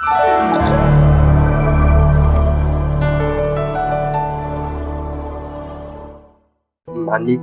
মানিক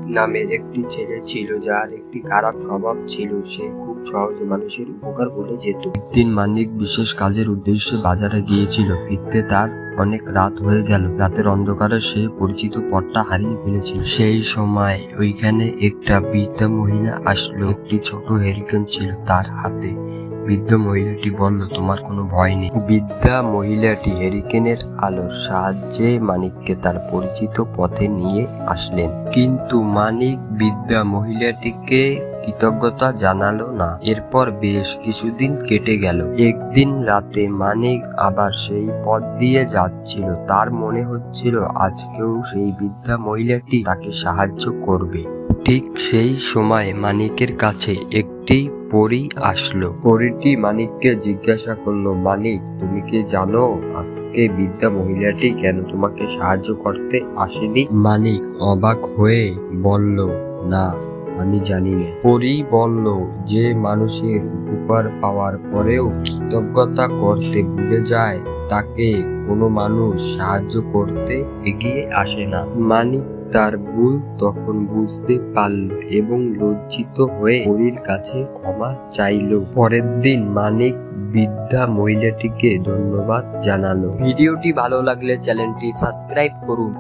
নামের একটি ছেলে ছিল, যার একটি খারাপ স্বভাব ছিল। সে খুব সহজে মানুষের উপকার ভুলে যেত। একদিন মানিক বিশেষ কাজের উদ্দেশ্যে বাজারে গিয়েছিল। ফিরতে তার অনেক রাত হয়ে গেল। রাতের অন্ধকারে সে পরিচিত পথটা হারিয়ে ফেলেছিল। সেই সময় ওইখানে একটা বৃদ্ধা মহিলা আসলো। একটি ছোট হেরিকেন ছিল তার হাতে। বৃদ্ধ মহিলাটি বলল, তোমার কোনো ভয় নেই। বৃদ্ধা মহিলাটি হেরিকেনের আলোর সাহায্যে মানিককে তার পরিচিত পথে নিয়ে আসলেন। কিন্তু মানিক বৃদ্ধা মহিলাটিকে কৃতজ্ঞতা জানালো না। এরপর বেশ কিছুদিন কেটে গেল। একদিন রাতে মানিক আবার সেই পথ দিয়ে যাচ্ছিল। তার মনে হচ্ছিল আজকেও সেই বৃদ্ধা মহিলাটি তাকে সাহায্য করবে। ঠিক সেই সময় মানিকের কাছে একটি পরী আসলো। পরীটি মানিককে জিজ্ঞাসা করলো, মানিক, তুমি কি জানো আজকে বৃদ্ধা মহিলাটি কেন তোমাকে সাহায্য করতে আসেনি? মানিক অবাক হয়ে বলল, না, আমি জানি না। পরী বলল, যে মানুষের উপকার পাওয়ার পরেও কৃতজ্ঞতা করতে ভুলে যায় তাকে কোনো মানুষ সাহায্য করতে এগিয়ে আসে না। মানিক তার ভুল তখন বুঝতে পারল এবং লজ্জিত হয়ে পরীর কাছে ক্ষমা চাইল। পরের দিন মানিক বৃদ্ধা মহিলাটিকে ধন্যবাদ জানালো। ভিডিওটি ভালো লাগলে চ্যানেলটি সাবস্ক্রাইব করুন।